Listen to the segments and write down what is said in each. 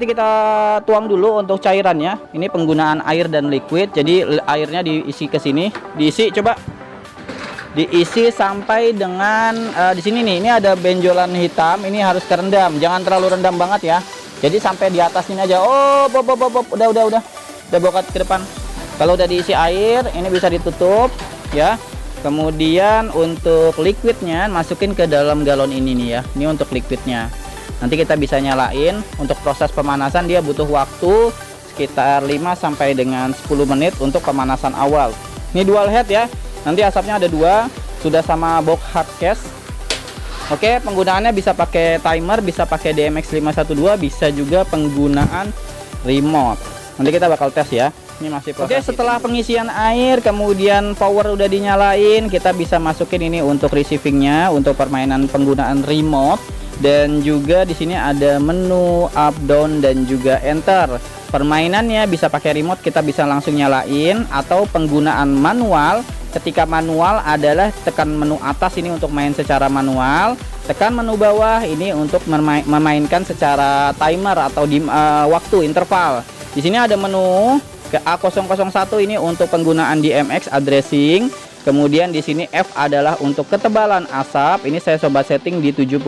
nanti kita tuang dulu untuk cairannya. Ini penggunaan air dan liquid. Jadi airnya diisi ke sini, diisi coba. Diisi sampai dengan di sini nih. Ini ada benjolan hitam, ini harus kerendam. Jangan terlalu rendam banget ya. Jadi sampai di atas ini aja. Oh, udah bokat ke depan. Kalau udah diisi air, ini bisa ditutup ya. Kemudian untuk liquidnya masukin ke dalam galon ini nih ya. Ini untuk liquidnya. Nanti kita bisa nyalain. Untuk proses pemanasan dia butuh waktu sekitar 5 sampai dengan 10 menit untuk pemanasan awal. Ini dual head ya. Nanti asapnya ada 2, sudah sama box hard case. Oke, penggunaannya bisa pakai timer, bisa pakai DMX 512, bisa juga penggunaan remote. Nanti kita bakal tes ya. Ini masih proses. Oke, setelah pengisian air, kemudian power udah dinyalain, kita bisa masukin ini untuk receivingnya, untuk permainan penggunaan remote. Dan juga di sini ada menu up, down, dan juga enter. Permainannya bisa pakai remote, kita bisa langsung nyalain, atau penggunaan manual. Ketika manual adalah tekan menu atas ini untuk main secara manual, tekan menu bawah ini untuk memainkan secara timer atau di waktu interval. Di sini ada menu ke A001 ini untuk penggunaan DMX addressing. Kemudian di sini F adalah untuk ketebalan asap. Ini saya coba setting di 75.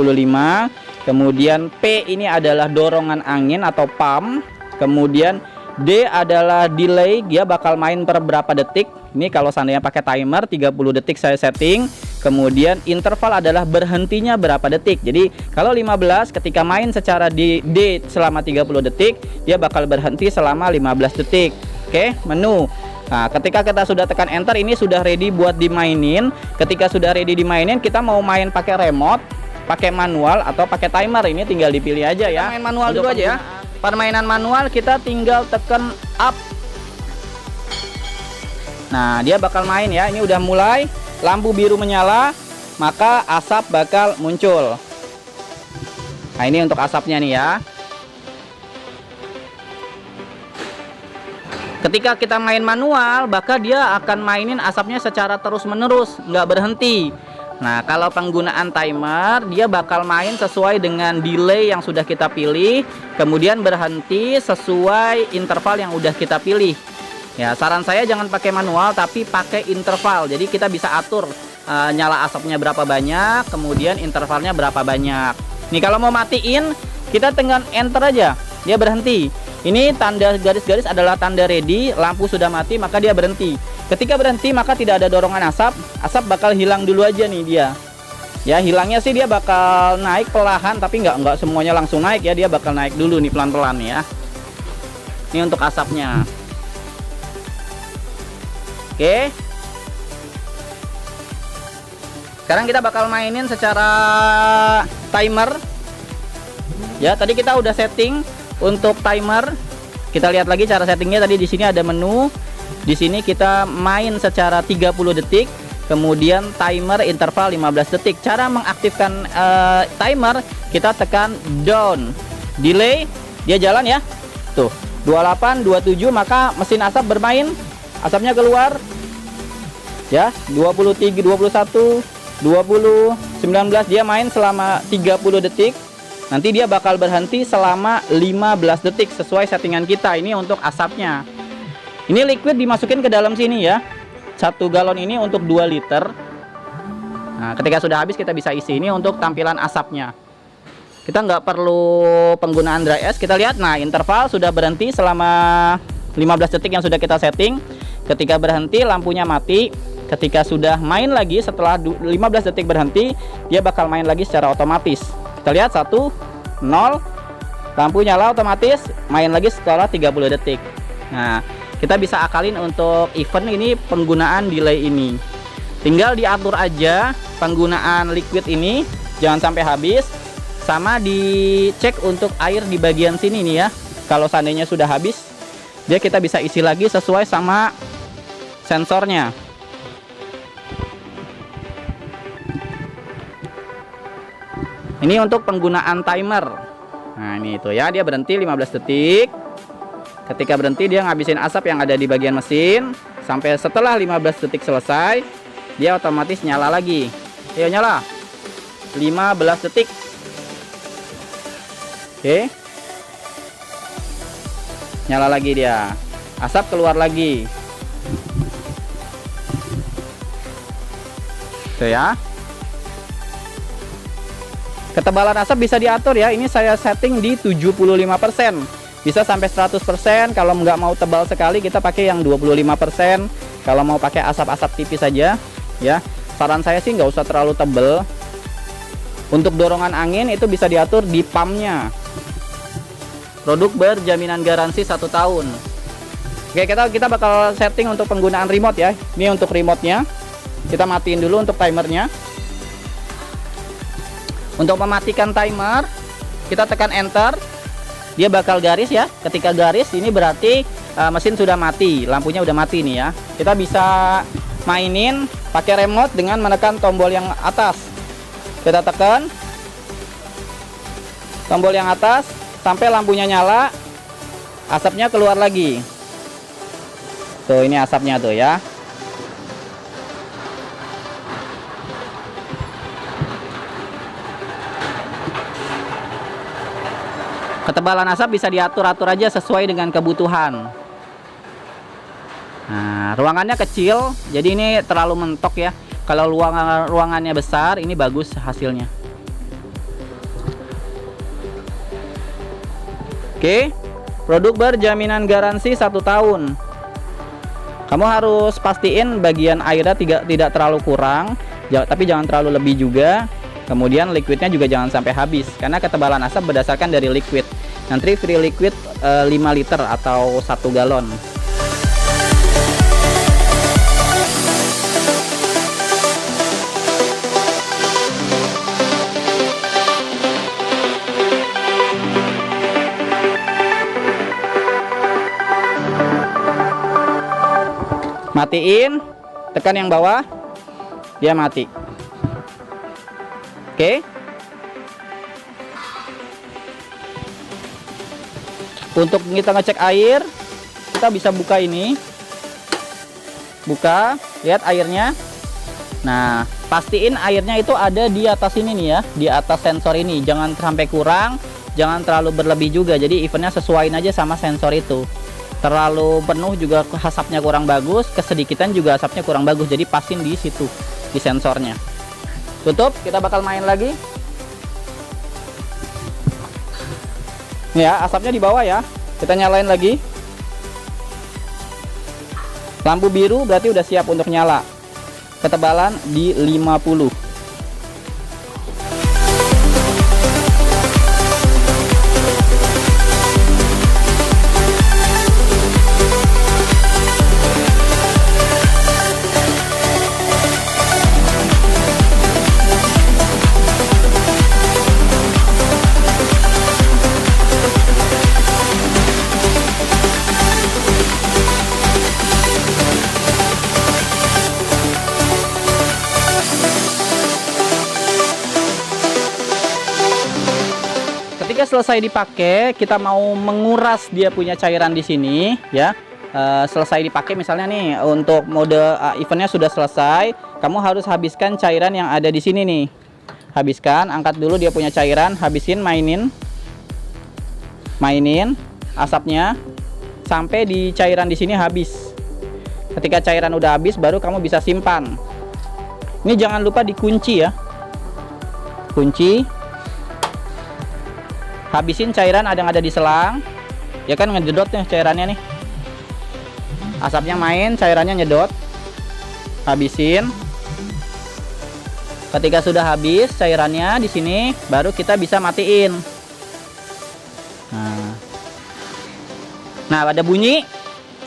Kemudian P ini adalah dorongan angin atau pump. Kemudian D adalah delay, dia bakal main per berapa detik. Ini kalau seandainya pakai timer 30 detik saya setting. Kemudian interval adalah berhentinya berapa detik. Jadi kalau 15 ketika main secara di D selama 30 detik, dia bakal berhenti selama 15 detik. Oke, menu. Nah, ketika kita sudah tekan enter, ini sudah ready buat dimainin. Ketika sudah ready dimainin, kita mau main pakai remote, pakai manual, atau pakai timer. Ini tinggal dipilih aja ya. Main manual dulu aja ya. Permainan manual kita tinggal tekan up. Nah, dia bakal main ya. Ini udah mulai, lampu biru menyala, maka asap bakal muncul. Nah, ini untuk asapnya nih ya. Ketika kita main manual, maka dia akan mainin asapnya secara terus-menerus, nggak berhenti. Nah, kalau penggunaan timer, dia bakal main sesuai dengan delay yang sudah kita pilih, kemudian berhenti sesuai interval yang udah kita pilih. Ya, saran saya jangan pakai manual, tapi pakai interval. Jadi kita bisa atur nyala asapnya berapa banyak, kemudian intervalnya berapa banyak. Nih, kalau mau matiin, kita tekan enter aja, dia berhenti. Ini tanda garis-garis adalah tanda ready, lampu sudah mati maka dia berhenti. Ketika berhenti maka tidak ada dorongan asap, asap bakal hilang dulu aja nih dia. Ya, hilangnya sih dia bakal naik perlahan, tapi nggak semuanya langsung naik ya, dia bakal naik dulu nih pelan-pelan ya. Ini untuk asapnya. Oke. Sekarang kita bakal mainin secara timer. Ya, tadi kita udah setting. Untuk timer, kita lihat lagi cara settingnya. Tadi di sini ada menu. Di sini kita main secara 30 detik. Kemudian timer interval 15 detik. Cara mengaktifkan timer, kita tekan down. Delay, dia jalan ya. Tuh, 28, 27, maka mesin asap bermain. Asapnya keluar. Ya, 23, 21, 20, 19, dia main selama 30 detik. Nanti dia bakal berhenti selama 15 detik sesuai settingan kita. Ini untuk asapnya. Ini liquid dimasukin ke dalam sini ya. 1 galon ini untuk 2 liter. Nah, ketika sudah habis kita bisa isi. Ini untuk tampilan asapnya. Kita nggak perlu penggunaan dry ice. Kita lihat, nah interval sudah berhenti selama 15 detik yang sudah kita setting. Ketika berhenti lampunya mati. Ketika sudah main lagi setelah 15 detik berhenti, dia bakal main lagi secara otomatis. Kita lihat 1, 0, lampu nyala otomatis, main lagi setelah 30 detik. Nah, kita bisa akalin untuk event ini penggunaan delay ini. Tinggal diatur aja penggunaan liquid ini, jangan sampai habis. Sama dicek untuk air di bagian sini nih ya. Kalau seandainya sudah habis, dia kita bisa isi lagi sesuai sama sensornya. Ini untuk penggunaan timer. Nah, ini itu ya, dia berhenti 15 detik. Ketika berhenti dia ngabisin asap yang ada di bagian mesin. Sampai setelah 15 detik selesai, dia otomatis nyala lagi. Ayo nyala. 15 detik. Oke. Nyala lagi dia. Asap keluar lagi. Tuh ya. Ketebalan asap bisa diatur ya. Ini saya setting di 75%. Bisa sampai 100%. Kalau nggak mau tebal sekali kita pakai yang 25%. Kalau mau pakai asap-asap tipis saja ya. Saran saya sih nggak usah terlalu tebel. Untuk dorongan angin itu bisa diatur di pumpnya. Produk berjaminan garansi 1 tahun. Oke, kita bakal setting untuk penggunaan remote ya. Ini untuk remote-nya. Kita matiin dulu untuk timernya. Untuk mematikan timer, kita tekan enter. Dia bakal garis ya. Ketika garis ini berarti mesin sudah mati, lampunya udah mati nih ya. Kita bisa mainin pakai remote dengan menekan tombol yang atas. Kita tekan tombol yang atas sampai lampunya nyala, asapnya keluar lagi. Tuh, ini asapnya tuh ya. Ketebalan asap bisa diatur-atur aja sesuai dengan kebutuhan. Nah, ruangannya kecil, jadi ini terlalu mentok ya. Kalau ruangannya besar, ini bagus hasilnya. Oke, produk berjaminan garansi 1 tahun. Kamu harus pastiin bagian airnya tidak terlalu kurang, tapi jangan terlalu lebih juga. Kemudian liquidnya juga jangan sampai habis, karena ketebalan asap berdasarkan dari liquid. Nanti free liquid 5 liter atau 1 galon. Matiin, tekan yang bawah, dia mati. Oke. Untuk kita ngecek air, kita bisa buka ini. Buka, lihat airnya. Nah, pastiin airnya itu ada di atas ini nih ya, di atas sensor ini. Jangan sampai kurang, jangan terlalu berlebih juga. Jadi eventnya sesuaiin aja sama sensor itu. Terlalu penuh juga asapnya kurang bagus, kesedikitan juga asapnya kurang bagus. Jadi pasin di situ, di sensornya. Tutup, kita bakal main lagi. Ya, asapnya di bawah ya. Kita nyalain lagi. Lampu biru berarti udah siap untuk nyala. Ketebalan di 50. Ketika selesai dipakai, kita mau menguras dia punya cairan di sini ya. Selesai dipakai misalnya nih, untuk mode eventnya sudah selesai, kamu harus habiskan cairan yang ada di sini nih. Habiskan, angkat dulu dia punya cairan, habisin, mainin asapnya sampai di cairan di sini habis. Ketika cairan udah habis, baru kamu bisa simpan. Ini jangan lupa dikunci ya. Kunci. Habisin cairan yang ada di selang. Ya kan ngejedot nih cairannya nih. Asapnya main, cairannya nyedot. Habisin. Ketika sudah habis cairannya di sini, baru kita bisa matiin. Nah, ada bunyi.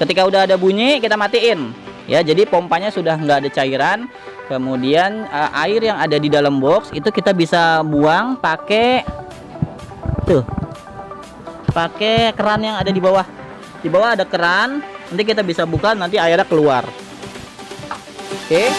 Ketika udah ada bunyi, kita matiin. Ya, jadi pompanya sudah nggak ada cairan. Kemudian air yang ada di dalam box itu kita bisa buang pakai pakai keran yang ada di bawah. Di bawah ada keran, nanti kita bisa buka, nanti airnya keluar. Oke.